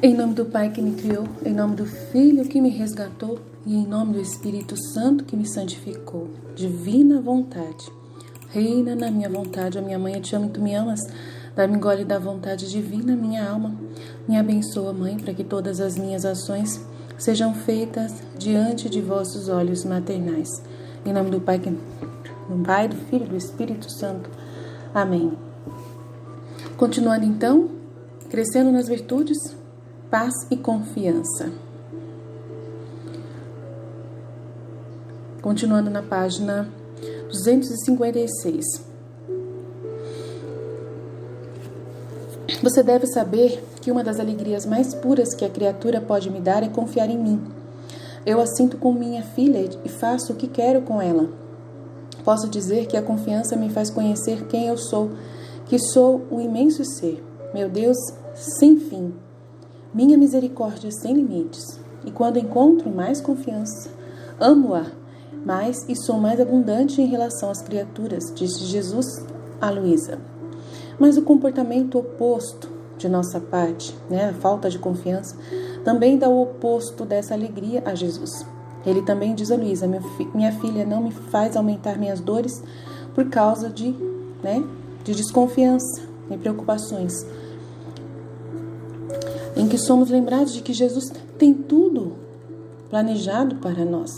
Em nome do Pai que me criou, em nome do Filho que me resgatou e em nome do Espírito Santo que me santificou. Divina vontade, reina na minha vontade, ó minha mãe, eu te amo e tu me amas. Dá-me gole da vontade divina, minha alma. Me abençoa, Mãe, para que todas as minhas ações sejam feitas diante de vossos olhos maternais. Em nome do Pai, do Filho e do Espírito Santo. Amém. Continuando então, crescendo nas virtudes, paz e confiança. Continuando na página 256. Você deve saber que uma das alegrias mais puras que a criatura pode me dar é confiar em mim. Eu a sinto com minha filha e faço o que quero com ela. Posso dizer que a confiança me faz conhecer quem eu sou, que sou um imenso ser, meu Deus sem fim, minha misericórdia sem limites. E quando encontro mais confiança, amo-a mais e sou mais abundante em relação às criaturas, disse Jesus a Luísa. Mas o comportamento oposto de nossa parte, a falta de confiança, também dá o oposto dessa alegria a Jesus. Ele também diz a Luísa: minha filha, não me faz aumentar minhas dores por causa de desconfiança e preocupações, em que somos lembrados de que Jesus tem tudo planejado para nós.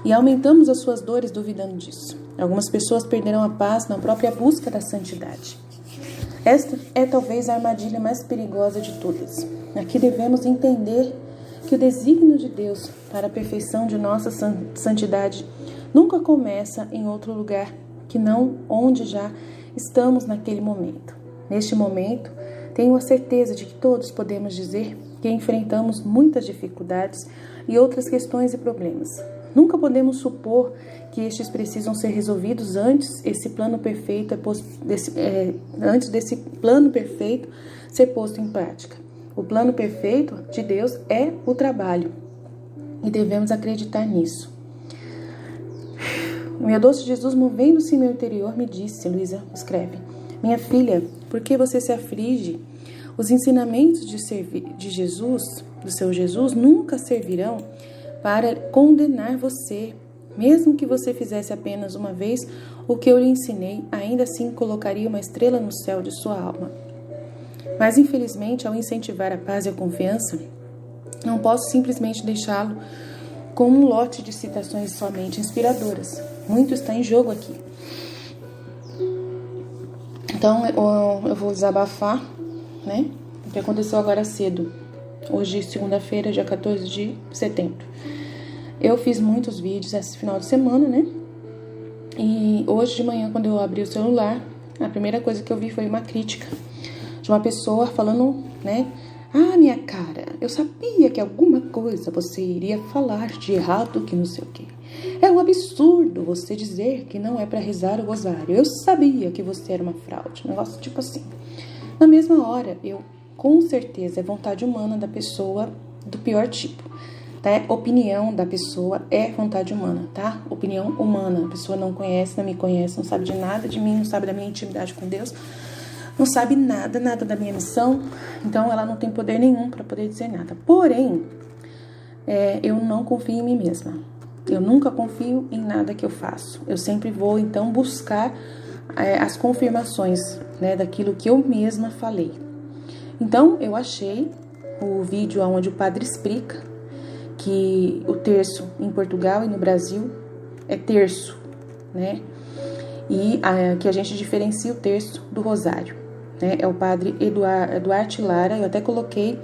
E aumentamos as suas dores duvidando disso. Algumas pessoas perderão a paz na própria busca da santidade. Esta é talvez a armadilha mais perigosa de todas. Aqui devemos entender que o desígnio de Deus para a perfeição de nossa santidade nunca começa em outro lugar que não onde já estamos naquele momento. Neste momento, tenho a certeza de que todos podemos dizer que enfrentamos muitas dificuldades e outras questões e problemas. Nunca podemos supor que estes precisam ser resolvidos antes desse plano perfeito ser posto em prática. O plano perfeito de Deus é o trabalho e devemos acreditar nisso. Meu doce Jesus, movendo-se em meu interior, me disse, Luísa escreve: minha filha, por que você se aflige? Os ensinamentos de Jesus, do seu Jesus, nunca servirão para condenar você. Mesmo que você fizesse apenas uma vez o que eu lhe ensinei, ainda assim colocaria uma estrela no céu de sua alma. Mas, infelizmente, ao incentivar a paz e a confiança, não posso simplesmente deixá-lo com um lote de citações somente inspiradoras. Muito está em jogo aqui. Então, eu vou desabafar, o que aconteceu agora cedo. Hoje, segunda-feira, dia 14 de setembro. Eu fiz muitos vídeos esse final de semana, E hoje de manhã, quando eu abri o celular, a primeira coisa que eu vi foi uma crítica de uma pessoa falando, ah, minha cara, eu sabia que alguma coisa você iria falar de errado, que não sei o quê. É um absurdo você dizer que não é para rezar o rosário. Eu sabia que você era uma fraude. Um negócio tipo assim. Na mesma hora, com certeza, é vontade humana da pessoa do pior tipo. Opinião da pessoa é vontade humana, Opinião humana. A pessoa não conhece, não me conhece, não sabe de nada de mim, não sabe da minha intimidade com Deus, não sabe nada da minha missão, então ela não tem poder nenhum para poder dizer nada. Porém, eu não confio em mim mesma. Eu nunca confio em nada que eu faço. Eu sempre vou, então, buscar as confirmações, daquilo que eu mesma falei. Então, eu achei o vídeo onde o padre explica que o terço em Portugal e no Brasil é terço, E que a gente diferencia o terço do rosário, É o padre Duarte Lara. Eu até coloquei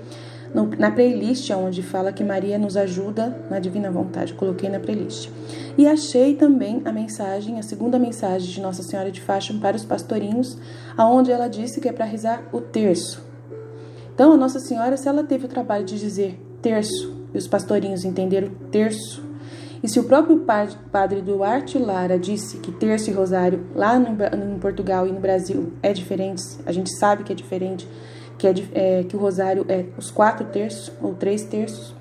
na playlist onde fala que Maria nos ajuda na divina vontade. Eu coloquei na playlist. E achei também a segunda mensagem de Nossa Senhora de Fátima para os pastorinhos, aonde ela disse que é para rezar o terço. Então, a Nossa Senhora, se ela teve o trabalho de dizer terço, e os pastorinhos entenderam terço, e se o próprio padre Duarte Lara disse que terço e rosário lá em Portugal e no Brasil é diferente, a gente sabe que é diferente, que o rosário é os 4 terços ou 3 terços,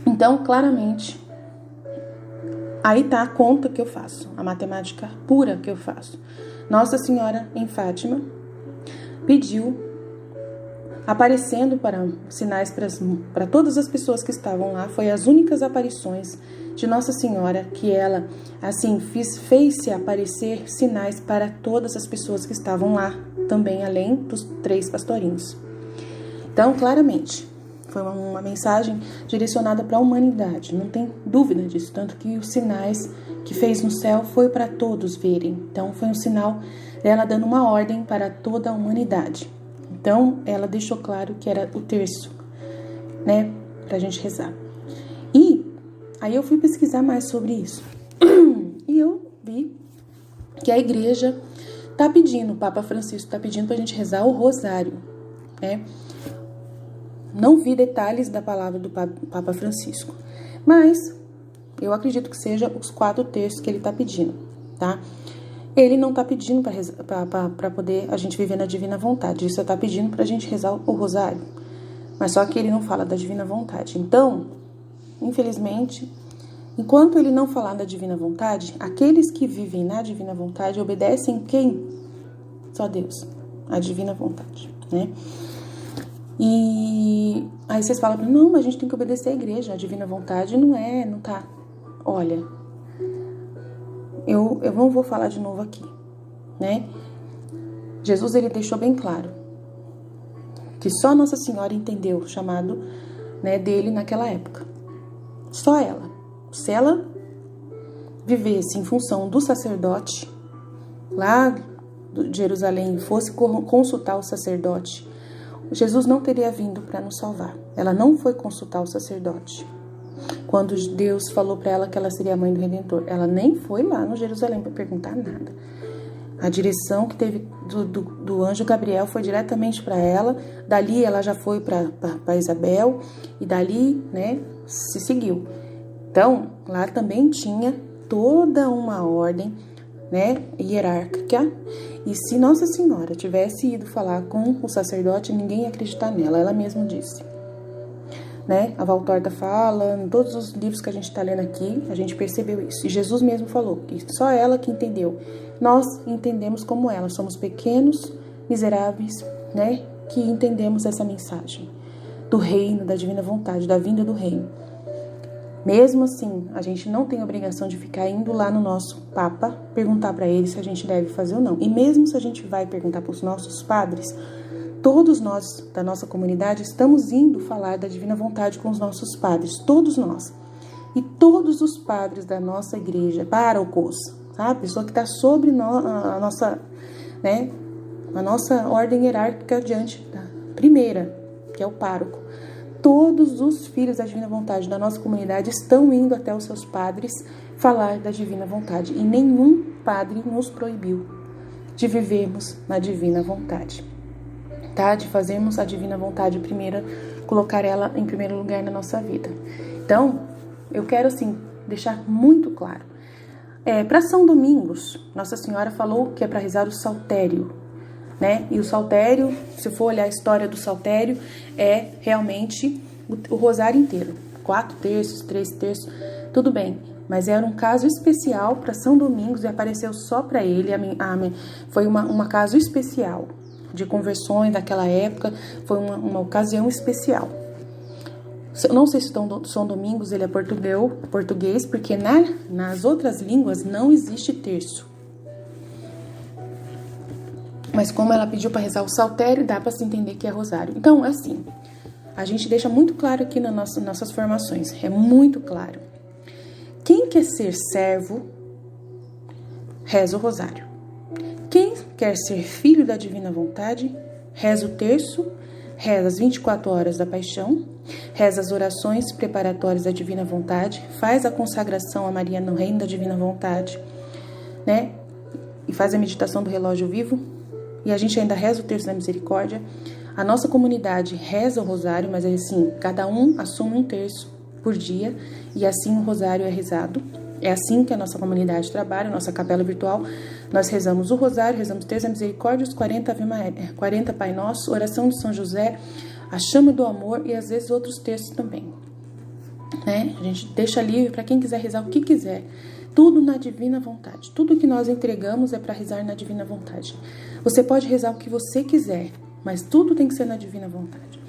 então claramente aí está a conta que eu faço, a matemática pura que eu faço. Nossa Senhora em Fátima pediu aparecendo para sinais para todas as pessoas que estavam lá. Foi as únicas aparições de Nossa Senhora que ela, assim, fez-se aparecer sinais para todas as pessoas que estavam lá, também além dos 3 pastorinhos. Então, claramente, foi uma mensagem direcionada para a humanidade, não tem dúvida disso, tanto que os sinais que fez no céu foi para todos verem. Então, foi um sinal dela dando uma ordem para toda a humanidade. Então, ela deixou claro que era o terço, né, para a gente rezar. E aí eu fui pesquisar mais sobre isso. E eu vi que a igreja está pedindo, o Papa Francisco está pedindo para a gente rezar o rosário, né? Não vi detalhes da palavra do Papa Francisco, mas eu acredito que seja os 4 terços que ele está pedindo, tá? Ele não está pedindo para poder a gente viver na divina vontade, ele só está pedindo para a gente rezar o rosário, mas só que ele não fala da divina vontade. Então, infelizmente, enquanto ele não falar da divina vontade, aqueles que vivem na divina vontade obedecem quem? Só Deus, a divina vontade, né? E aí vocês falam, não, mas a gente tem que obedecer à igreja, a divina vontade não tá. Olha, eu não vou falar de novo aqui, né? Jesus, ele deixou bem claro que só Nossa Senhora entendeu o chamado, né, dele naquela época. Só ela. Se ela vivesse em função do sacerdote, lá de Jerusalém, fosse consultar o sacerdote, Jesus não teria vindo para nos salvar. Ela não foi consultar o sacerdote. Quando Deus falou para ela que ela seria a mãe do Redentor, ela nem foi lá no Jerusalém para perguntar nada. A direção que teve do anjo Gabriel foi diretamente para ela. Dali ela já foi para Isabel e dali, né, se seguiu. Então, lá também tinha toda uma ordem, né, hierárquica. E se Nossa Senhora tivesse ido falar com o sacerdote, ninguém ia acreditar nela. Ela mesma disse, né? A Valtorta fala, em todos os livros que a gente está lendo aqui, a gente percebeu isso. E Jesus mesmo falou que só ela que entendeu. Nós entendemos como ela, somos pequenos, miseráveis, né? Que entendemos essa mensagem do reino, da divina vontade, da vinda do reino. Mesmo assim, a gente não tem obrigação de ficar indo lá no nosso Papa perguntar para ele se a gente deve fazer ou não. E mesmo se a gente vai perguntar para os nossos padres, todos nós da nossa comunidade estamos indo falar da divina vontade com os nossos padres, todos nós. E todos os padres da nossa igreja, párocos, tá? A pessoa que está sobre a nossa, né, a nossa ordem hierárquica diante da primeira, que é o pároco. Todos os filhos da divina vontade da nossa comunidade estão indo até os seus padres falar da divina vontade. E nenhum padre nos proibiu de vivermos na divina vontade, tá? De fazermos a divina vontade primeiro, colocar ela em primeiro lugar na nossa vida. Então, eu quero, assim, deixar muito claro. Para São Domingos, Nossa Senhora falou que é para rezar o saltério, né? E o saltério, se for olhar a história do saltério, é realmente o rosário inteiro. 4 terços, 3 terços, tudo bem. Mas era um caso especial para São Domingos e apareceu só para ele. Foi um caso especial de conversões daquela época, foi uma ocasião especial. Eu não sei se São Domingos ele é português, porque nas outras línguas não existe terço. Mas como ela pediu para rezar o saltério, dá para se entender que é rosário. Então, assim, a gente deixa muito claro aqui nas nossas formações, é muito claro. Quem quer ser servo, reza o rosário. Quem quer ser filho da divina vontade, reza o terço, reza as 24 horas da paixão, reza as orações preparatórias da divina vontade, faz a consagração a Maria no reino da divina vontade, né? E faz a meditação do relógio vivo. E a gente ainda reza o terço da misericórdia. A nossa comunidade reza o rosário, mas é assim, cada um assume um terço por dia e assim o rosário é rezado. É assim que a nossa comunidade trabalha, a nossa capela virtual. Nós rezamos o rosário, rezamos o terço da misericórdia, os 40 Pai Nosso, oração de São José, a chama do amor e às vezes outros terços também, né? A gente deixa livre para quem quiser rezar o que quiser. Tudo na divina vontade. Tudo que nós entregamos é para rezar na divina vontade. Você pode rezar o que você quiser, mas tudo tem que ser na divina vontade.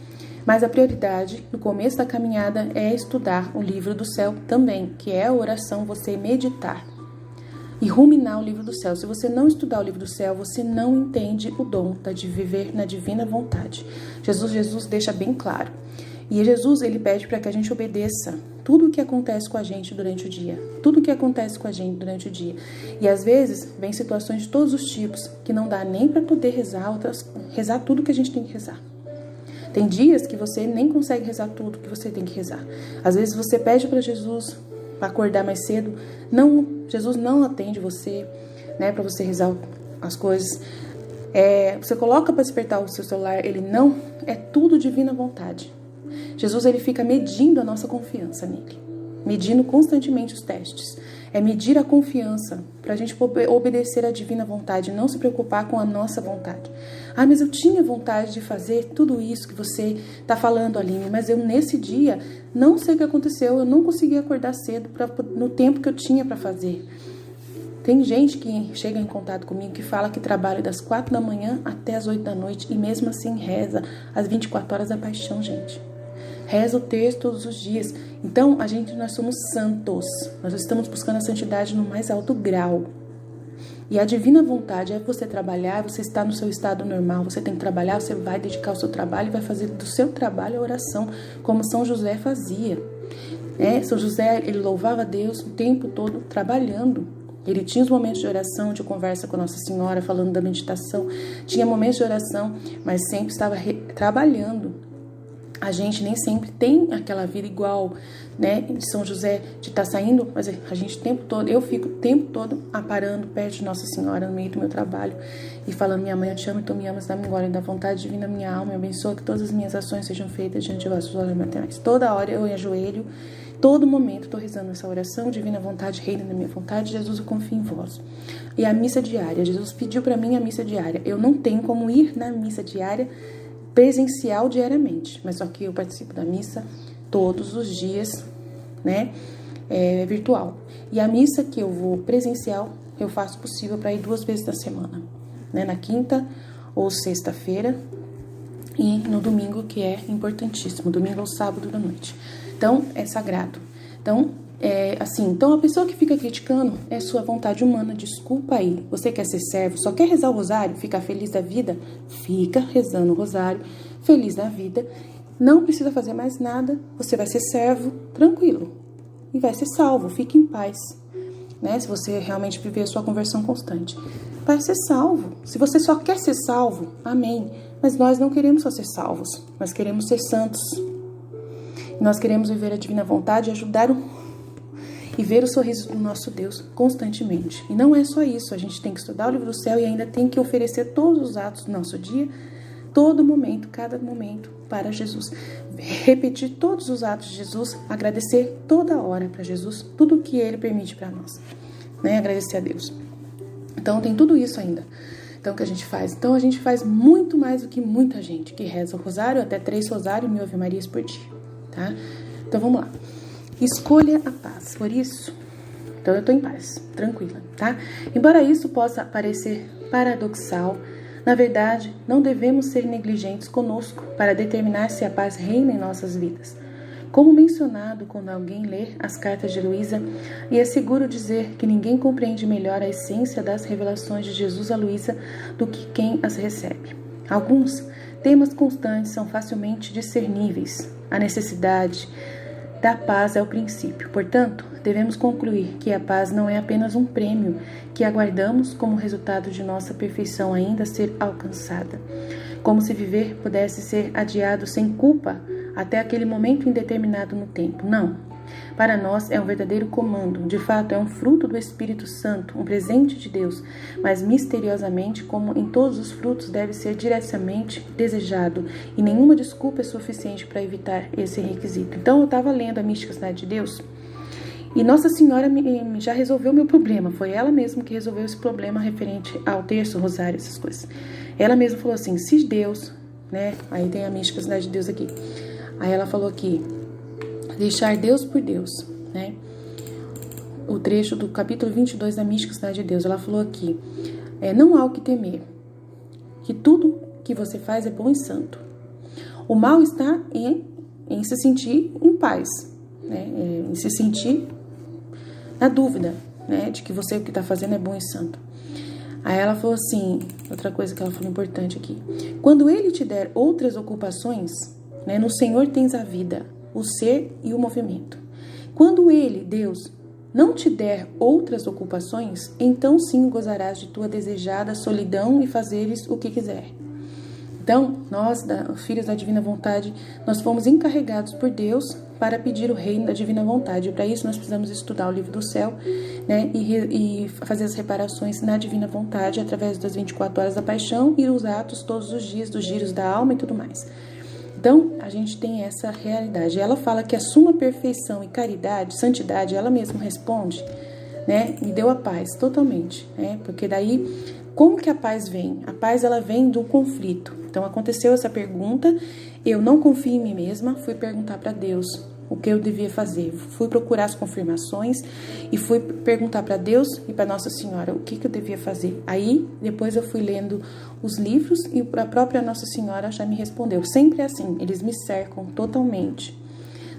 Mas a prioridade, no começo da caminhada, é estudar o livro do céu também, que é a oração, você meditar e ruminar o livro do céu. Se você não estudar o livro do céu, você não entende o dom de viver na divina vontade. Jesus deixa bem claro. E Jesus, ele pede para que a gente obedeça tudo o que acontece com a gente durante o dia. Tudo o que acontece com a gente durante o dia. E às vezes, vem situações de todos os tipos que não dá nem para poder rezar tudo que a gente tem que rezar. Tem dias que você nem consegue rezar tudo que você tem que rezar. Às vezes você pede para Jesus para acordar mais cedo. Jesus não atende você, né, para você rezar as coisas. Você coloca para despertar o seu celular, ele não. É tudo divina vontade. Jesus, ele fica medindo a nossa confiança nele, medindo constantemente os testes. É medir a confiança para a gente obedecer à divina vontade, não se preocupar com a nossa vontade. Mas eu tinha vontade de fazer tudo isso que você está falando, Aline, mas eu nesse dia não sei o que aconteceu, eu não consegui acordar cedo no tempo que eu tinha para fazer. Tem gente que chega em contato comigo que fala que trabalha das 4 da manhã até as 8 da noite e mesmo assim reza as 24 horas da paixão, gente. Reza o terço todos os dias. Então, nós somos santos. Nós estamos buscando a santidade no mais alto grau. E a divina vontade é você trabalhar, você está no seu estado normal, você tem que trabalhar, você vai dedicar o seu trabalho e vai fazer do seu trabalho a oração, como São José fazia. São José, ele louvava a Deus o tempo todo trabalhando. Ele tinha os momentos de oração, de conversa com Nossa Senhora, falando da meditação. Tinha momentos de oração, mas sempre estava trabalhando. A gente nem sempre tem aquela vida igual, né, de São José, de estar saindo, mas a gente o tempo todo, eu fico o tempo todo parando perto de Nossa Senhora no meio do meu trabalho e falando: minha mãe, eu te amo e tu me amas, dá-me glória e dá vontade divina minha alma, me abençoa que todas as minhas ações sejam feitas diante de vossos olhos maternais. Toda hora eu ajoelho, todo momento estou rezando essa oração: divina vontade, reina na minha vontade, Jesus, eu confio em vós. E a missa diária, Jesus pediu para mim a missa diária. Eu não tenho como ir na missa diária presencial diariamente, mas só que eu participo da missa todos os dias, né, virtual. E a missa que eu vou presencial, eu faço possível para ir 2 vezes na semana, né, na quinta ou sexta-feira e no domingo, que é importantíssimo, domingo ou sábado da noite. Então, é sagrado. Então a pessoa que fica criticando é sua vontade humana, desculpa aí. Você quer ser servo, só quer rezar o rosário, ficar feliz da vida? Fica rezando o rosário, feliz da vida. Não precisa fazer mais nada, você vai ser servo, tranquilo. E vai ser salvo, fique em paz. Né? Se você realmente viver a sua conversão constante. Vai ser salvo. Se você só quer ser salvo, amém. Mas nós não queremos só ser salvos, nós queremos ser santos. Nós queremos viver a divina vontade e ajudar e ver o sorriso do nosso Deus constantemente. E não é só isso, a gente tem que estudar o livro do céu e ainda tem que oferecer todos os atos do nosso dia, todo momento, cada momento para Jesus. Repetir todos os atos de Jesus, agradecer toda hora para Jesus, tudo o que Ele permite para nós, né? Agradecer a Deus. Então tem tudo isso ainda. Então o que a gente faz? Então a gente faz muito mais do que muita gente que reza o rosário, até 3 rosários e 1000 Ave Marias por dia, tá? Então vamos lá. Escolha a paz, por isso, então eu estou em paz, tranquila, tá? Embora isso possa parecer paradoxal, na verdade, não devemos ser negligentes conosco para determinar se a paz reina em nossas vidas. Como mencionado quando alguém lê as cartas de Luísa, e é seguro dizer que ninguém compreende melhor a essência das revelações de Jesus a Luísa do que quem as recebe. Alguns temas constantes são facilmente discerníveis. A necessidade da paz é o princípio. Portanto, devemos concluir que a paz não é apenas um prêmio que aguardamos como resultado de nossa perfeição ainda a ser alcançada. Como se viver pudesse ser adiado sem culpa até aquele momento indeterminado no tempo. Não. Para nós é um verdadeiro comando. De fato, é um fruto do Espírito Santo, um presente de Deus, mas misteriosamente, como em todos os frutos, deve ser diretamente desejado, e nenhuma desculpa é suficiente para evitar esse requisito. Então, eu estava lendo a Mística Cidade de Deus, e Nossa Senhora já resolveu meu problema. Foi ela mesma que resolveu esse problema referente ao terço, rosário, essas coisas. Ela mesma falou assim: se Deus, né? Aí tem a Mística Cidade de Deus aqui. Aí ela falou aqui: deixar Deus por Deus, né? O trecho do capítulo 22 da Mística Cidade de Deus. Ela falou aqui: não há o que temer, que tudo que você faz é bom e santo. O mal está em se sentir em paz, né? Em se sentir na dúvida, né? De que o que está fazendo é bom e santo. Aí ela falou assim, outra coisa que ela falou importante aqui. Quando ele te der outras ocupações, né? No Senhor tens a vida, o ser e o movimento. Quando ele, Deus, não te der outras ocupações, então sim gozarás de tua desejada solidão e fazeres o que quiser. Então, nós, filhos da divina vontade, nós fomos encarregados por Deus para pedir o reino da divina vontade. E para isso nós precisamos estudar o livro do céu, né, e fazer as reparações na divina vontade através das 24 horas da paixão e os atos todos os dias, dos giros da alma e tudo mais. Então, a gente tem essa realidade. Ela fala que a suma perfeição e caridade, santidade, ela mesma responde, né, me deu a paz totalmente, né, porque daí, como que a paz vem? A paz, ela vem do conflito. Então, aconteceu essa pergunta, eu não confio em mim mesma, fui perguntar para Deus o que eu devia fazer. Fui procurar as confirmações e fui perguntar para Deus e para Nossa Senhora o que eu devia fazer. Aí, depois eu fui lendo os livros e a própria Nossa Senhora já me respondeu. Sempre é assim, eles me cercam totalmente,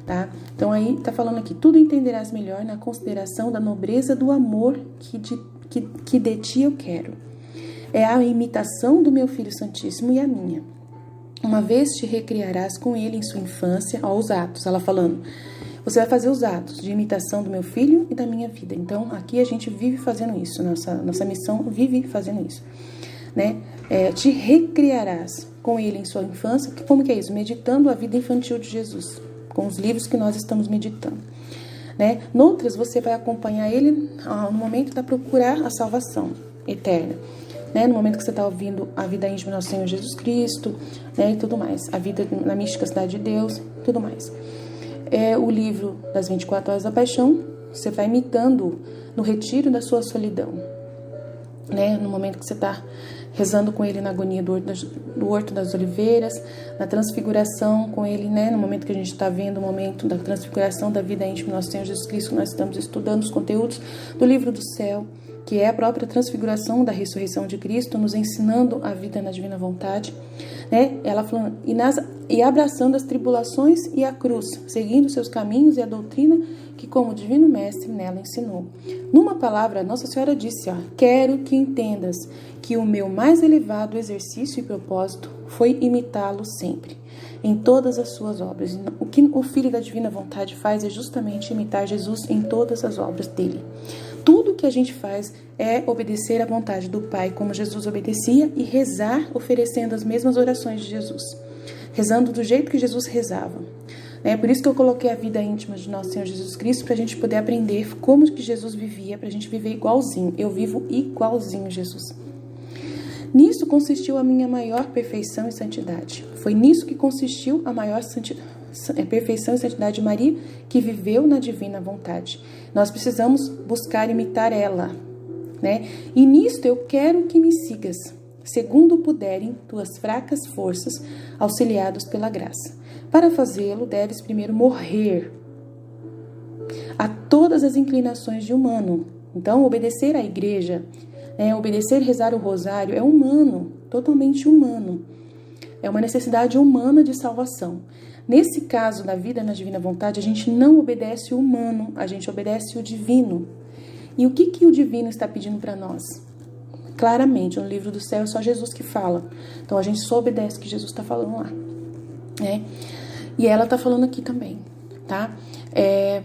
tá? Então, aí tá falando aqui, tudo entenderás melhor na consideração da nobreza do amor que de ti eu quero. É a imitação do meu Filho Santíssimo e a minha. Uma vez te recriarás com ele em sua infância, ó, os atos, ela falando, você vai fazer os atos de imitação do meu filho e da minha vida. Então, aqui a gente vive fazendo isso, nossa missão vive fazendo isso, né? Te recriarás com ele em sua infância, como que é isso? Meditando a vida infantil de Jesus, com os livros que nós estamos meditando, né? Noutras, você vai acompanhar ele no momento da procurar a salvação eterna, né, no momento que você está ouvindo a vida íntima do nosso Senhor Jesus Cristo, né, e tudo mais, a vida na mística cidade de Deus, tudo mais. O livro das 24 horas da paixão, você vai imitando no retiro da sua solidão, né, no momento que você está rezando com ele na agonia do Horto das Oliveiras, na transfiguração com ele, né, no momento que a gente está vendo o momento da transfiguração da vida íntima do nosso Senhor Jesus Cristo, nós estamos estudando os conteúdos do livro do céu, que é a própria transfiguração da ressurreição de Cristo, nos ensinando a vida na divina vontade, né? Ela falando, e abraçando as tribulações e a cruz, seguindo seus caminhos e a doutrina que, como divino mestre, nela ensinou. Numa palavra, Nossa Senhora disse, quero que entendas que o meu mais elevado exercício e propósito foi imitá-lo sempre, em todas as suas obras. O que o Filho da divina vontade faz é justamente imitar Jesus em todas as obras dele. Tudo que a gente faz é obedecer à vontade do Pai, como Jesus obedecia, e rezar oferecendo as mesmas orações de Jesus, rezando do jeito que Jesus rezava. Por isso que eu coloquei a vida íntima de nosso Senhor Jesus Cristo, para a gente poder aprender como que Jesus vivia, para a gente viver igualzinho. Eu vivo igualzinho Jesus. Nisso consistiu a minha maior perfeição e santidade. Foi nisso que consistiu a maior perfeição e santidade de Maria, que viveu na divina vontade. Nós precisamos buscar imitar ela, né? E nisto eu quero que me sigas, segundo puderem tuas fracas forças, auxiliados pela graça. Para fazê-lo, deves primeiro morrer a todas as inclinações de humano. Então, obedecer à igreja, obedecer e rezar o rosário é humano, totalmente humano. É uma necessidade humana de salvação. Nesse caso da vida na divina vontade, a gente não obedece o humano, a gente obedece o divino. E o que o divino está pedindo para nós? Claramente, no livro do céu é só Jesus que fala. Então a gente só obedece o que Jesus está falando lá, né? E ela está falando aqui também, tá?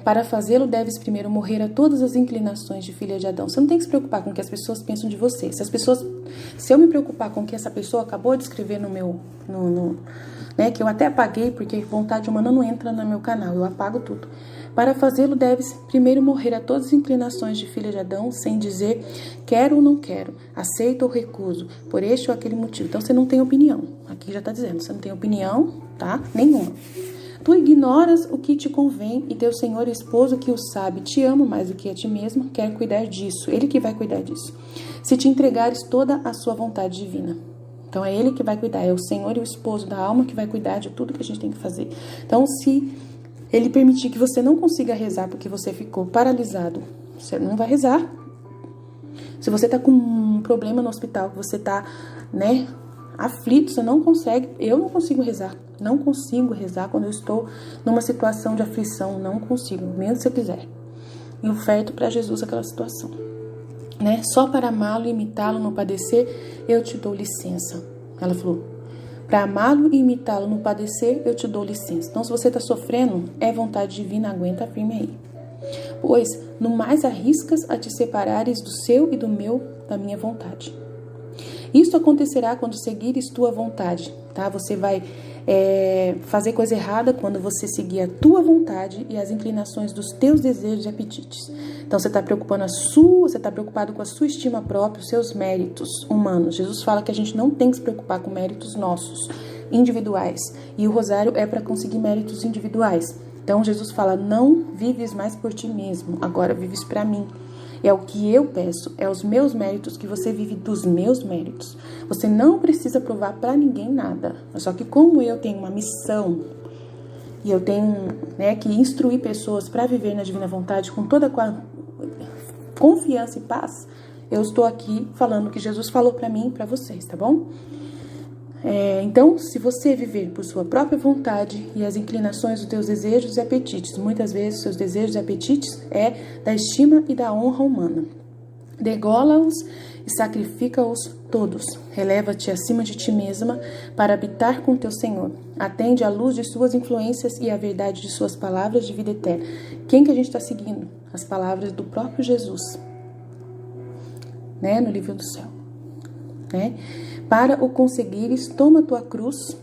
Para fazê-lo, deves primeiro morrer a todas as inclinações de filha de Adão. Você não tem que se preocupar com o que as pessoas pensam de você. Se eu me preocupar com o que essa pessoa acabou de escrever no meu... que eu até apaguei, porque vontade humana não entra no meu canal, eu apago tudo. Para fazê-lo, deves primeiro morrer a todas as inclinações de filha de Adão, sem dizer quero ou não quero, aceito ou recuso, por este ou aquele motivo. Então, você não tem opinião. Aqui já está dizendo, você não tem opinião, tá? Nenhuma. Tu ignoras o que te convém e teu Senhor esposo que o sabe, te ama mais do que a ti mesmo, quer cuidar disso. Ele que vai cuidar disso. Se te entregares toda a sua vontade divina. Então, é ele que vai cuidar, é o Senhor e o esposo da alma que vai cuidar de tudo que a gente tem que fazer. Então, se ele permitir que você não consiga rezar porque você ficou paralisado, você não vai rezar. Se você está com um problema no hospital, que você está, aflito, você não consegue, eu não consigo rezar quando eu estou numa situação de aflição, não consigo, mesmo se eu quiser. E oferto para Jesus aquela situação, né? Só para amá-lo e imitá-lo no padecer, eu te dou licença. Ela falou, para amá-lo e imitá-lo no padecer, eu te dou licença. Então, se você está sofrendo, é vontade divina, aguenta firme aí. Pois, no mais arriscas a te separares do seu e da minha vontade. Isto acontecerá quando seguires tua vontade, tá? Você vai fazer coisa errada quando você seguir a tua vontade e as inclinações dos teus desejos e apetites. Então, você está preocupado com a sua estima própria, os seus méritos humanos. Jesus fala que a gente não tem que se preocupar com méritos nossos, individuais. E o rosário é para conseguir méritos individuais. Então, Jesus fala, não vives mais por ti mesmo, agora vives para mim. É o que eu peço, é os meus méritos, que você vive dos meus méritos. Você não precisa provar para ninguém nada. Só que como eu tenho uma missão e eu tenho, que instruir pessoas para viver na divina vontade com toda confiança e paz, eu estou aqui falando o que Jesus falou para mim e para vocês, tá bom? Então, se você viver por sua própria vontade e as inclinações dos teus desejos e apetites, muitas vezes seus desejos e apetites é da estima e da honra humana. Degola-os e sacrifica-os todos. Releva-te acima de ti mesma para habitar com teu Senhor. Atende à luz de suas influências e à verdade de suas palavras de vida eterna. Quem que a gente está seguindo? As palavras do próprio Jesus, no livro do céu. Para o conseguires, toma tua cruz,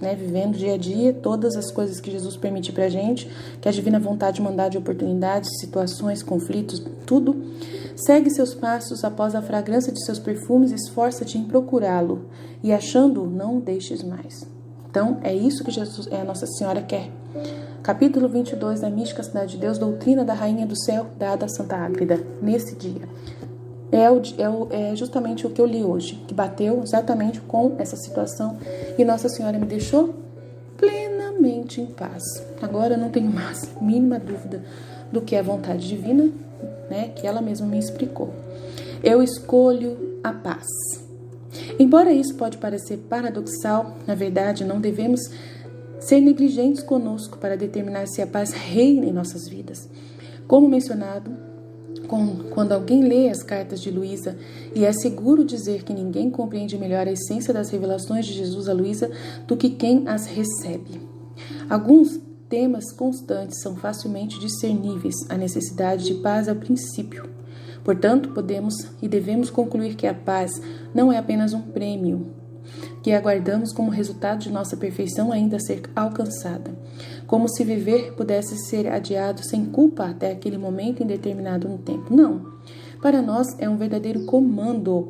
vivendo dia a dia todas as coisas que Jesus permite pra gente, que a divina vontade mandar de oportunidades, situações, conflitos, tudo. Segue seus passos após a fragrância de seus perfumes, esforça-te em procurá-lo e achando-o, não o deixes mais. Então, é isso que Jesus, a Nossa Senhora quer. Capítulo 22 da Mística Cidade de Deus, doutrina da Rainha do Céu, dada a Santa Ágreda, nesse dia. É justamente o que eu li hoje, que bateu exatamente com essa situação e Nossa Senhora me deixou plenamente em paz. Agora eu não tenho mais mínima dúvida do que é a vontade divina, que ela mesma me explicou. Eu escolho a paz. Embora isso pode parecer paradoxal, na verdade não devemos ser negligentes conosco para determinar se a paz reina em nossas vidas. Como mencionado, quando alguém lê as cartas de Luísa, e é seguro dizer que ninguém compreende melhor a essência das revelações de Jesus a Luísa do que quem as recebe. Alguns temas constantes são facilmente discerníveis. A necessidade de paz é o princípio. Portanto, podemos e devemos concluir que a paz não é apenas um prêmio que aguardamos como resultado de nossa perfeição ainda a ser alcançada, como se viver pudesse ser adiado sem culpa até aquele momento indeterminado no tempo. Não, para nós é um verdadeiro comando.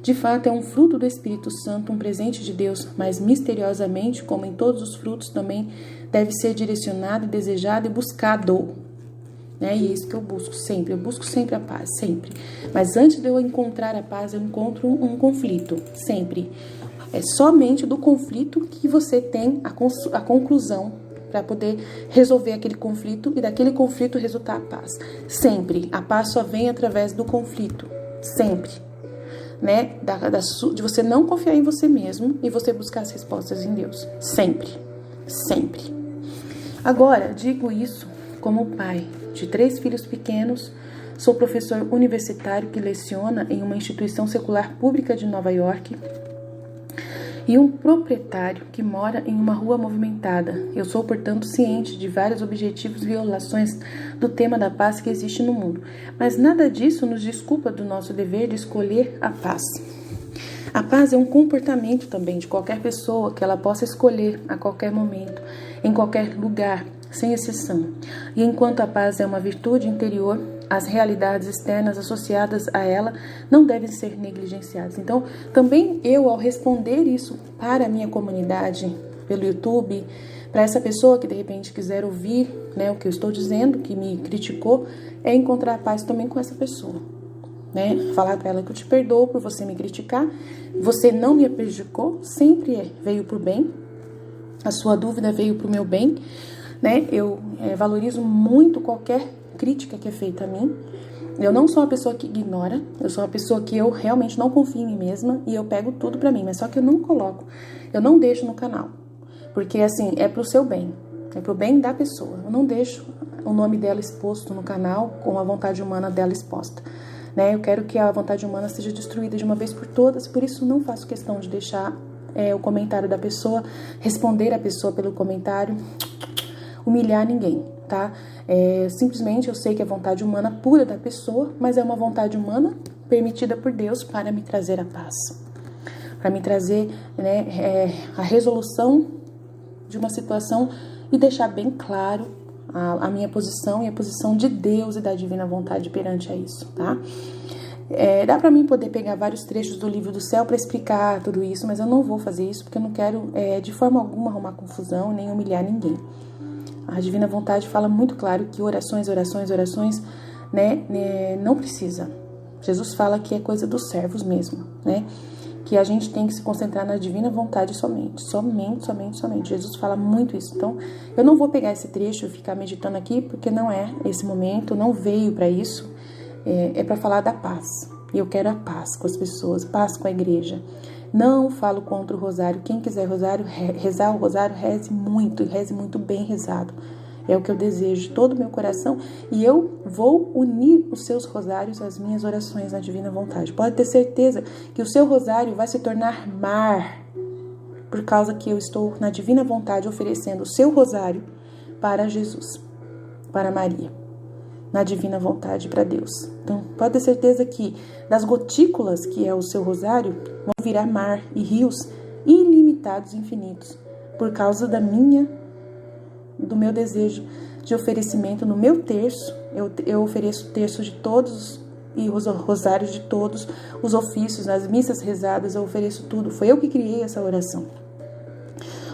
De fato, é um fruto do Espírito Santo, um presente de Deus, mas misteriosamente, como em todos os frutos, também deve ser direcionado, desejado e buscado. E é isso que eu busco sempre a paz, sempre. Mas antes de eu encontrar a paz, eu encontro um conflito, sempre. É somente do conflito que você tem a conclusão para poder resolver aquele conflito e daquele conflito resultar a paz. Sempre. A paz só vem através do conflito. Sempre. De você não confiar em você mesmo e você buscar as respostas em Deus. Sempre. Sempre. Agora, digo isso como pai de 3 filhos pequenos. Sou professor universitário que leciona em uma instituição secular pública de Nova York e um proprietário que mora em uma rua movimentada. Eu sou, portanto, ciente de vários objetivos e violações do tema da paz que existe no mundo. Mas nada disso nos desculpa do nosso dever de escolher a paz. A paz é um comportamento também de qualquer pessoa que ela possa escolher a qualquer momento, em qualquer lugar, sem exceção. E enquanto a paz é uma virtude interior, as realidades externas associadas a ela não devem ser negligenciadas. Então, também eu, ao responder isso para a minha comunidade, pelo YouTube, para essa pessoa que de repente quiser ouvir o que eu estou dizendo, que me criticou, é encontrar a paz também com essa pessoa. Falar para ela que eu te perdoo por você me criticar, você não me prejudicou, sempre veio para o bem, a sua dúvida veio para o meu bem. Eu valorizo muito qualquer crítica que é feita a mim Eu não sou uma pessoa que ignora, eu sou uma pessoa que eu realmente não confio em mim mesma e eu pego tudo pra mim, mas só que eu não coloco, eu não deixo no canal, porque assim, é pro seu bem, é pro bem da pessoa, eu não deixo o nome dela exposto no canal com a vontade humana dela exposta, né? Eu quero que a vontade humana seja destruída de uma vez por todas, por isso não faço questão de deixar o comentário da pessoa, responder a pessoa pelo comentário, humilhar ninguém, tá? Simplesmente eu sei que é vontade humana pura da pessoa, mas é uma vontade humana permitida por Deus para me trazer a paz, para me trazer, né, a resolução de uma situação e deixar bem claro a minha posição e a posição de Deus e da divina vontade perante a isso, tá? Dá pra mim poder pegar vários trechos do livro do céu para explicar tudo isso, mas eu não vou fazer isso porque eu não quero de forma alguma arrumar confusão nem humilhar ninguém. A divina vontade fala muito claro que orações, né, não precisa. Jesus fala que é coisa dos servos mesmo, né? Que a gente tem que se concentrar na divina vontade somente. Jesus fala muito isso. Então, eu não vou pegar esse trecho e ficar meditando aqui, porque não é esse momento, não veio para isso. É para falar da paz. E eu quero a paz com as pessoas, paz com a igreja. Não falo contra o rosário. Quem quiser rezar o rosário, reze muito bem rezado. É o que eu desejo de todo o meu coração. E eu vou unir os seus rosários às minhas orações na divina vontade. Pode ter certeza que o seu rosário vai se tornar mar, por causa que eu estou na divina vontade oferecendo o seu rosário para Jesus, para Maria, na divina vontade para Deus. Então, pode ter certeza que das gotículas que é o seu rosário, vão virar mar e rios ilimitados, infinitos, por causa do meu desejo de oferecimento no meu terço. Eu ofereço terços de todos e os rosários de todos, os ofícios, as missas rezadas, eu ofereço tudo. Foi eu que criei essa oração.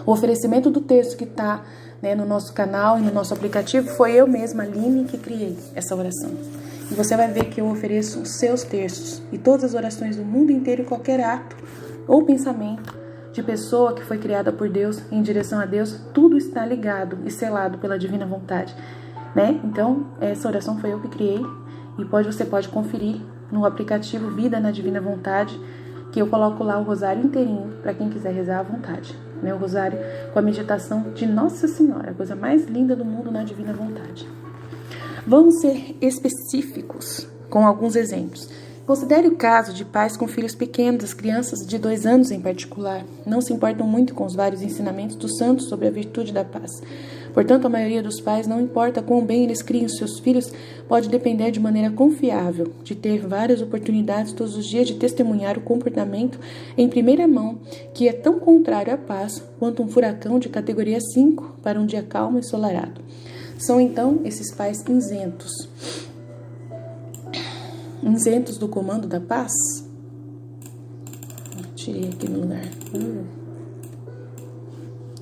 O oferecimento do terço que está, né, no nosso canal e no nosso aplicativo, foi eu mesma, Aline, que criei essa oração. E você vai ver que eu ofereço os seus terços e todas as orações do mundo inteiro e qualquer ato ou pensamento de pessoa que foi criada por Deus em direção a Deus, tudo está ligado e selado pela divina vontade, né? Então, essa oração foi eu que criei e você pode conferir no aplicativo Vida na Divina Vontade, que eu coloco lá o rosário inteirinho para quem quiser rezar à vontade, né? O rosário com a meditação de Nossa Senhora, a coisa mais linda do mundo na divina vontade. Vamos ser específicos com alguns exemplos. Considere o caso de pais com filhos pequenos, as crianças de 2 anos em particular, não se importam muito com os vários ensinamentos dos santos sobre a virtude da paz. Portanto, a maioria dos pais, não importa quão bem eles criem os seus filhos, pode depender de maneira confiável de ter várias oportunidades todos os dias de testemunhar o comportamento em primeira mão, que é tão contrário à paz quanto um furacão de categoria 5 para um dia calmo e ensolarado. São então esses pais isentos do comando da paz? Tirei aqui no lugar.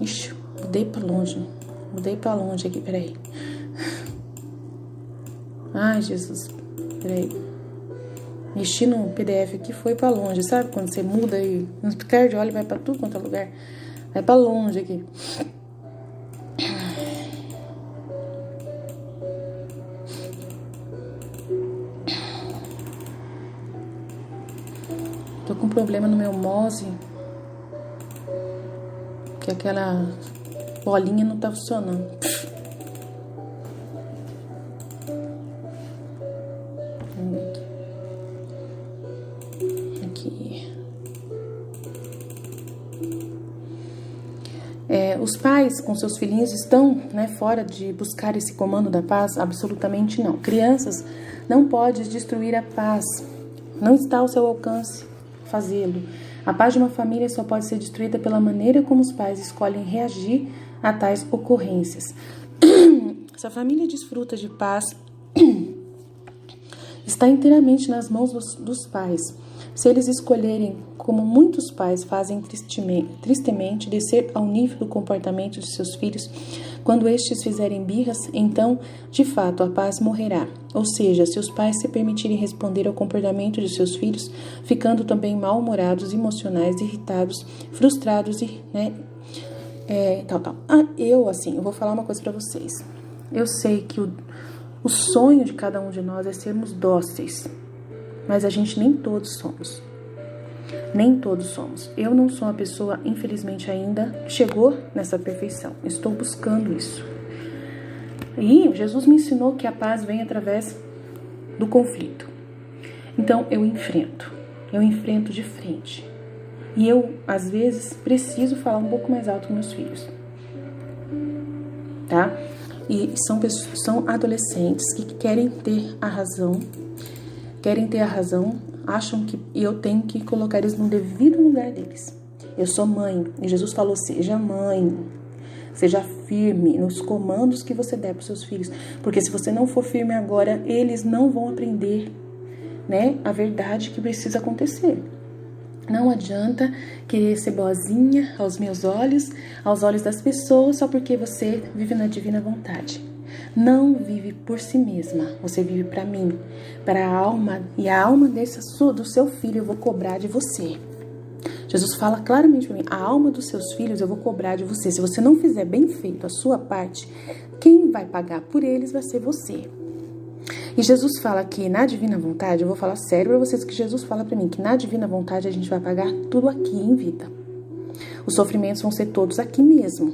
Ixi, mudei pra longe aqui, peraí. Ai, Jesus, peraí. Mexi no PDF aqui, foi pra longe, sabe? Quando você muda e no piscar de olho vai pra tudo quanto é lugar. Vai pra longe aqui. Tô com um problema no meu mouse, que aquela bolinha não tá funcionando. Aqui. Os pais com seus filhinhos estão, né, fora de buscar esse comando da paz? Absolutamente não. Crianças, não podes destruir a paz. Não está ao seu alcance fazê-lo. A paz de uma família só pode ser destruída pela maneira como os pais escolhem reagir a tais ocorrências. Se a família desfruta de paz, está inteiramente nas mãos dos pais. Se eles escolherem, como muitos pais fazem tristemente, descer ao nível do comportamento de seus filhos, quando estes fizerem birras, então, de fato, a paz morrerá. Ou seja, se os pais se permitirem responder ao comportamento de seus filhos, ficando também mal-humorados, emocionais, irritados, frustrados e, tal. Eu vou falar uma coisa pra vocês. Eu sei que O sonho de cada um de nós é sermos dóceis, mas a gente nem todos somos. Nem todos somos. Eu não sou uma pessoa, infelizmente ainda, chegou nessa perfeição. Estou buscando isso. E Jesus me ensinou que a paz vem através do conflito. Então eu enfrento de frente. E eu, às vezes, preciso falar um pouco mais alto com meus filhos. Tá? E são adolescentes que querem ter a razão, acham que eu tenho que colocar eles no devido lugar deles. Eu sou mãe, e Jesus falou, seja mãe, seja firme nos comandos que você der para os seus filhos, porque se você não for firme agora, eles não vão aprender, né, a verdade que precisa acontecer. Não adianta querer ser boazinha aos meus olhos, aos olhos das pessoas, só porque você vive na divina vontade. Não vive por si mesma, você vive para mim, para a alma, e a alma do seu filho eu vou cobrar de você. Jesus fala claramente para mim, a alma dos seus filhos eu vou cobrar de você. Se você não fizer bem feito a sua parte, quem vai pagar por eles vai ser você. E Jesus fala que na divina vontade, eu vou falar sério para vocês, que Jesus fala para mim, que na divina vontade a gente vai pagar tudo aqui em vida. Os sofrimentos vão ser todos aqui mesmo.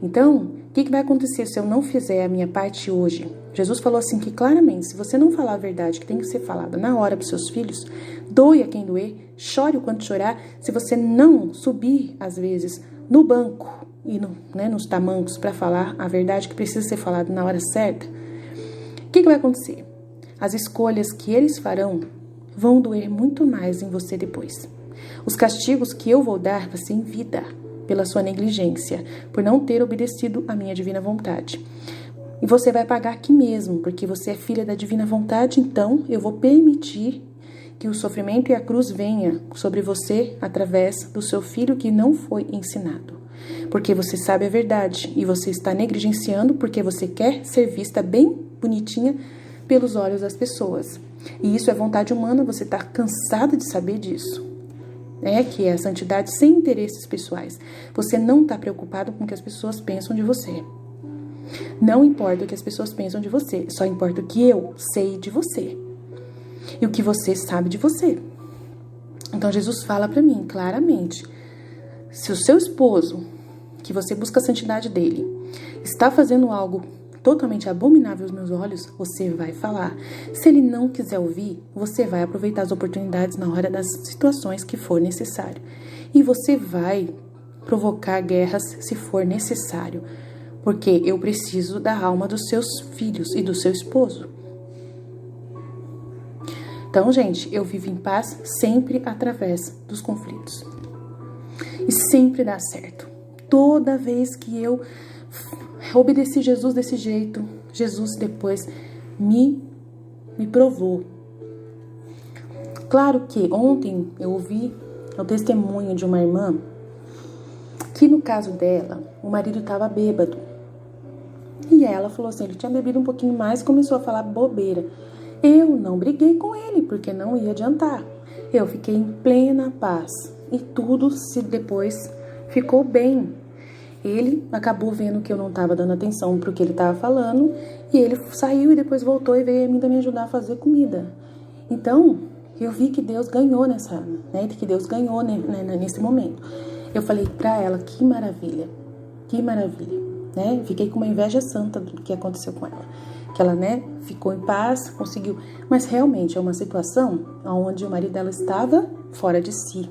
Então, o que vai acontecer se eu não fizer a minha parte hoje? Jesus falou assim que claramente, se você não falar a verdade que tem que ser falada na hora para os seus filhos, doe a quem doer, chore o quanto chorar, se você não subir, às vezes, no banco e nos tamancos para falar a verdade que precisa ser falada na hora certa, o que vai acontecer? As escolhas que eles farão vão doer muito mais em você depois. Os castigos que eu vou dar vai ser em vida, pela sua negligência, por não ter obedecido à minha divina vontade. E você vai pagar aqui mesmo, porque você é filha da divina vontade, então eu vou permitir que o sofrimento e a cruz venha sobre você através do seu filho que não foi ensinado. Porque você sabe a verdade e você está negligenciando porque você quer ser vista bem bonitinha pelos olhos das pessoas. E isso é vontade humana, você está cansada de saber disso. Que é a santidade sem interesses pessoais. Você não está preocupado com o que as pessoas pensam de você. Não importa o que as pessoas pensam de você, só importa o que eu sei de você. E o que você sabe de você. Então Jesus fala para mim claramente, se o seu esposo, que você busca a santidade dele, está fazendo algo totalmente abominável aos meus olhos, você vai falar. Se ele não quiser ouvir, você vai aproveitar as oportunidades na hora das situações que for necessário. E você vai provocar guerras se for necessário, porque eu preciso da alma dos seus filhos e do seu esposo. Então, gente, eu vivo em paz sempre através dos conflitos. E sempre dá certo. Toda vez que eu obedeci Jesus desse jeito, Jesus depois me provou. Claro que ontem eu ouvi o testemunho de uma irmã que no caso dela, o marido estava bêbado. E ela falou assim, ele tinha bebido um pouquinho mais e começou a falar bobeira. Eu não briguei com ele, porque não ia adiantar. Eu fiquei em plena paz. E tudo se depois ficou bem. Ele acabou vendo que eu não estava dando atenção para o que ele estava falando. E ele saiu e depois voltou e veio ainda me ajudar a fazer comida. Então, eu vi que Deus ganhou que Deus ganhou nesse momento. Eu falei para ela, que maravilha, né? Fiquei com uma inveja santa do que aconteceu com ela. Que ela, ficou em paz, conseguiu. Mas realmente é uma situação onde o marido dela estava fora de si.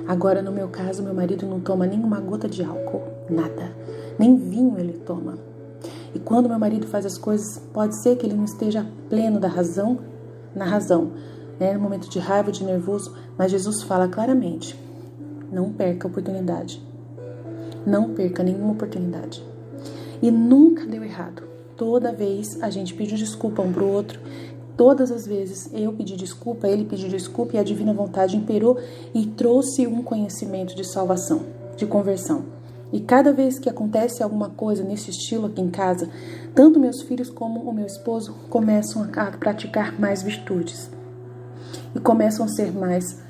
Agora, no meu caso, meu marido não toma nenhuma gota de álcool, nada. Nem vinho ele toma. E quando meu marido faz as coisas, pode ser que ele não esteja pleno na razão, no momento de raiva, de nervoso, mas Jesus fala claramente, não perca a oportunidade. Não perca nenhuma oportunidade. E nunca deu errado. Toda vez a gente pediu desculpa um pro outro. Todas as vezes eu pedi desculpa, ele pediu desculpa e a divina vontade imperou e trouxe um conhecimento de salvação, de conversão. E cada vez que acontece alguma coisa nesse estilo aqui em casa, tanto meus filhos como o meu esposo começam a praticar mais virtudes. E começam a ser mais,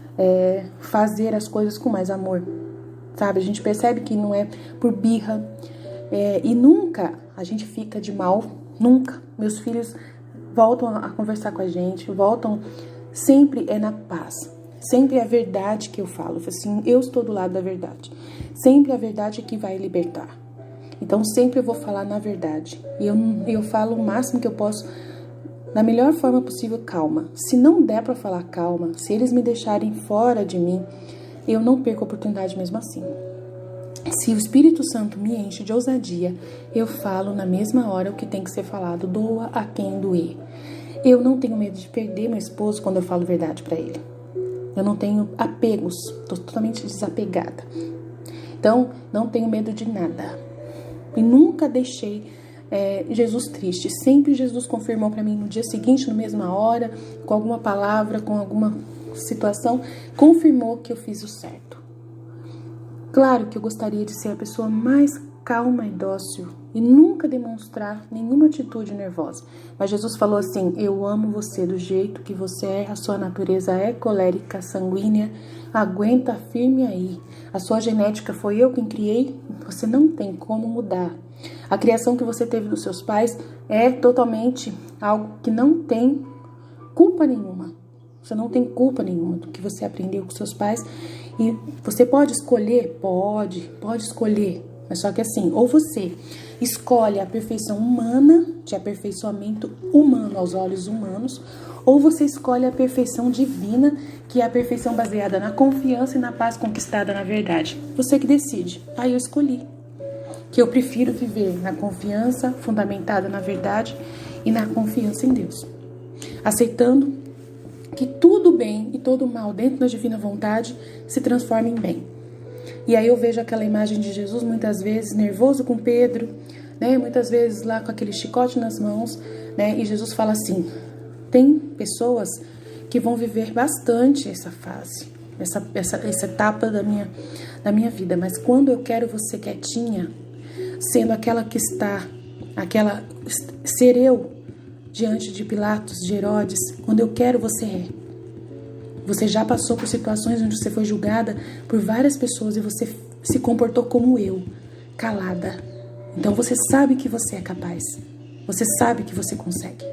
fazer as coisas com mais amor. Sabe? A gente percebe que não é por birra. E nunca a gente fica de mal Nunca. Meus filhos voltam a conversar com a gente, voltam, sempre é na paz. Sempre é a verdade que eu falo. Assim, eu estou do lado da verdade. Sempre a verdade é que vai libertar. Então, sempre eu vou falar na verdade. E eu falo o máximo que eu posso, da melhor forma possível, calma. Se não der para falar calma, se eles me deixarem fora de mim, eu não perco a oportunidade mesmo assim. Se o Espírito Santo me enche de ousadia, eu falo na mesma hora o que tem que ser falado, doa a quem doer. Eu não tenho medo de perder meu esposo quando eu falo verdade para ele. Eu não tenho apegos, estou totalmente desapegada. Então, não tenho medo de nada. E nunca deixei Jesus triste. Sempre Jesus confirmou para mim no dia seguinte, na mesma hora, com alguma palavra, com alguma situação, confirmou que eu fiz o certo. Claro que eu gostaria de ser a pessoa mais calma e dócil e nunca demonstrar nenhuma atitude nervosa. Mas Jesus falou assim, eu amo você do jeito que você é, a sua natureza é colérica, sanguínea, aguenta firme aí. A sua genética foi eu quem criei, você não tem como mudar. A criação que você teve dos seus pais é totalmente algo que não tem culpa nenhuma. Você não tem culpa nenhuma do que você aprendeu com seus pais. E você pode escolher? Pode escolher. Mas só que assim, ou você escolhe a perfeição humana, de aperfeiçoamento humano aos olhos humanos, ou você escolhe a perfeição divina, que é a perfeição baseada na confiança e na paz conquistada na verdade. Você que decide. Aí eu escolhi. Que eu prefiro viver na confiança fundamentada na verdade e na confiança em Deus. Aceitando que tudo bem e todo mal dentro da divina vontade se transforma em bem. E aí eu vejo aquela imagem de Jesus muitas vezes nervoso com Pedro, né? Muitas vezes lá com aquele chicote nas mãos, né? E Jesus fala assim, tem pessoas que vão viver bastante essa fase, essa etapa da minha vida, mas quando eu quero você quietinha, sendo aquela que está, ser eu diante de Pilatos, de Herodes, quando eu quero você é. Você já passou por situações onde você foi julgada por várias pessoas e você se comportou como eu, calada. Então você sabe que você é capaz. Você sabe que você consegue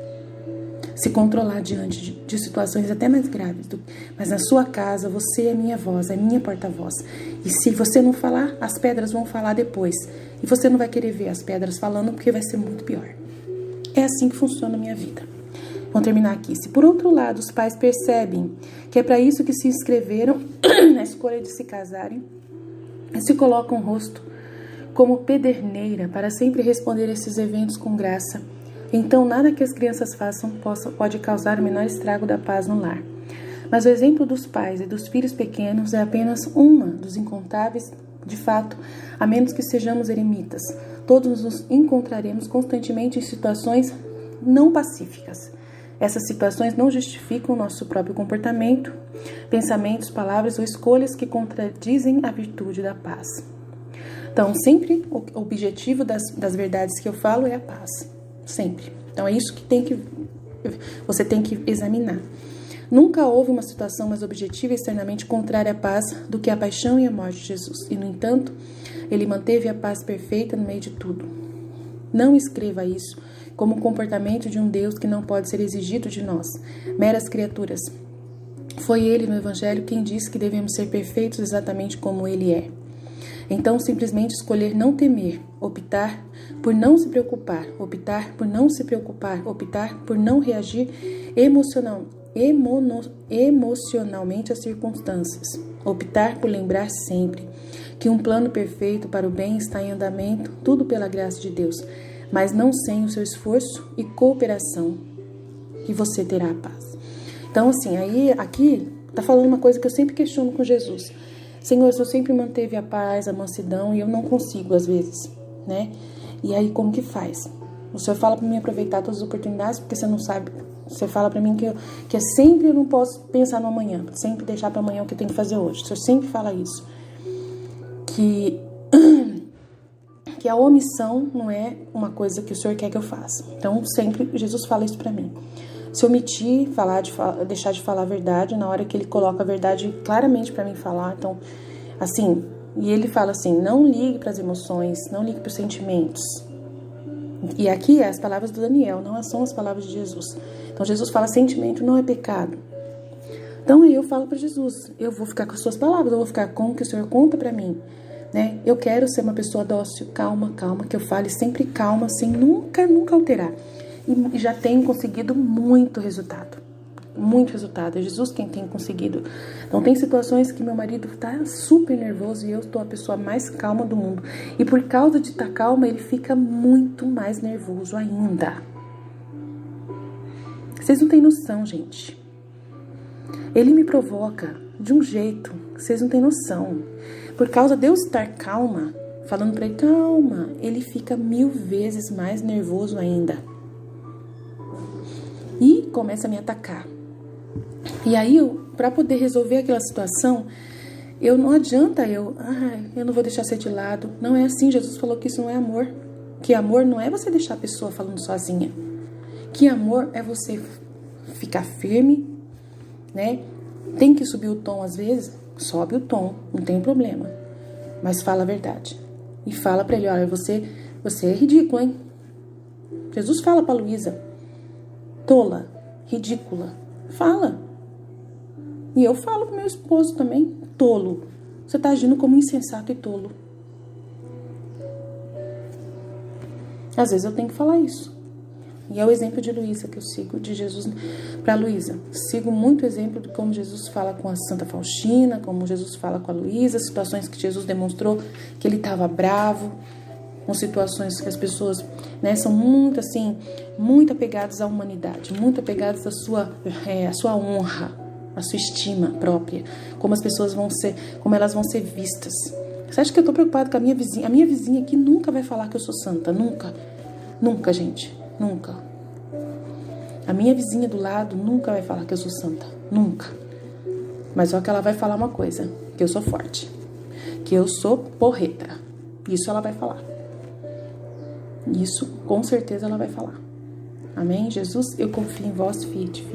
se controlar diante de situações até mais graves. Mas na sua casa, você é minha voz, é minha porta-voz. E se você não falar, as pedras vão falar depois. E você não vai querer ver as pedras falando porque vai ser muito pior. É assim que funciona a minha vida. Vamos terminar aqui. Se por outro lado os pais percebem que é para isso que se inscreveram na escolha de se casarem, se colocam o rosto como pederneira para sempre responder a esses eventos com graça, então nada que as crianças façam pode causar o menor estrago da paz no lar. Mas o exemplo dos pais e dos filhos pequenos é apenas uma dos incontáveis, de fato, a menos que sejamos eremitas. Todos nos encontraremos constantemente em situações não pacíficas. Essas situações não justificam o nosso próprio comportamento, pensamentos, palavras ou escolhas que contradizem a virtude da paz. Então, sempre o objetivo das verdades que eu falo é a paz. Sempre. Então, é isso que você tem que examinar. Nunca houve uma situação mais objetiva e externamente contrária à paz do que a paixão e a morte de Jesus. E, no entanto, ele manteve a paz perfeita no meio de tudo. Não escreva isso como o comportamento de um Deus que não pode ser exigido de nós, meras criaturas. Foi ele no Evangelho quem disse que devemos ser perfeitos exatamente como ele é. Então, simplesmente escolher não temer, optar por não se preocupar, optar por não se preocupar, optar por não reagir emocionalmente às circunstâncias, optar por lembrar sempre que um plano perfeito para o bem está em andamento, tudo pela graça de Deus, mas não sem o seu esforço e cooperação que você terá a paz. Então, assim, aqui está falando uma coisa que eu sempre questiono com Jesus. Senhor, o Senhor sempre manteve a paz, a mansidão, e eu não consigo às vezes, né? E aí, como que faz? O Senhor fala para mim aproveitar todas as oportunidades, porque você não sabe. Você fala para mim que sempre eu não posso pensar no amanhã, sempre deixar para amanhã o que eu tenho que fazer hoje. O Senhor sempre fala isso. Que a omissão não é uma coisa que o Senhor quer que eu faça. Então, sempre Jesus fala isso para mim. Se eu omitir, deixar de falar a verdade, na hora que ele coloca a verdade claramente para mim falar, então, assim, e ele fala assim, não ligue para as emoções, não ligue para os sentimentos. E aqui é as palavras do Daniel, não são as palavras de Jesus. Então Jesus fala, sentimento não é pecado. Então aí eu falo para Jesus, eu vou ficar com as suas palavras, eu vou ficar com o que o Senhor conta para mim, né? Eu quero ser uma pessoa dócil, calma, que eu fale sempre calma, sem nunca alterar. E já tenho conseguido muito resultado. É Jesus quem tem conseguido. Então tem situações que meu marido tá super nervoso e eu estou a pessoa mais calma do mundo. E por causa de estar calma, ele fica muito mais nervoso ainda. Vocês não têm noção, gente. Ele me provoca de um jeito que vocês não têm noção. Por causa de eu estar calma, falando pra ele, calma, ele fica 1000 vezes mais nervoso ainda. E começa a me atacar. E aí, pra poder resolver aquela situação, não adianta eu não vou deixar você de lado. Não é assim, Jesus falou que isso não é amor. Que amor não é você deixar a pessoa falando sozinha. Que amor é você ficar firme, né? Tem que subir o tom às vezes, sobe o tom, não tem problema. Mas fala a verdade. E fala pra ele, olha, você é ridículo, hein? Jesus fala pra Luísa, tola, ridícula. Fala. E eu falo pro meu esposo também, tolo. Você tá agindo como insensato e tolo. Às vezes eu tenho que falar isso. E é o exemplo de Luísa que eu sigo, de Jesus para Luísa. Sigo muito o exemplo de como Jesus fala com a Santa Faustina, como Jesus fala com a Luísa, situações que Jesus demonstrou que ele estava bravo, com situações que as pessoas, né, são muito assim, muito apegadas à humanidade, muito apegadas à sua honra, à sua estima própria, como as pessoas vão ser, como elas vão ser vistas. Você acha que eu tô preocupada com a minha vizinha? A minha vizinha aqui nunca vai falar que eu sou santa, nunca. Nunca, gente. Nunca. A minha vizinha do lado nunca vai falar que eu sou santa. Nunca. Mas só que ela vai falar uma coisa. Que eu sou forte. Que eu sou porreta. Isso ela vai falar. Isso com certeza ela vai falar. Amém? Jesus, eu confio em vós. Fiat.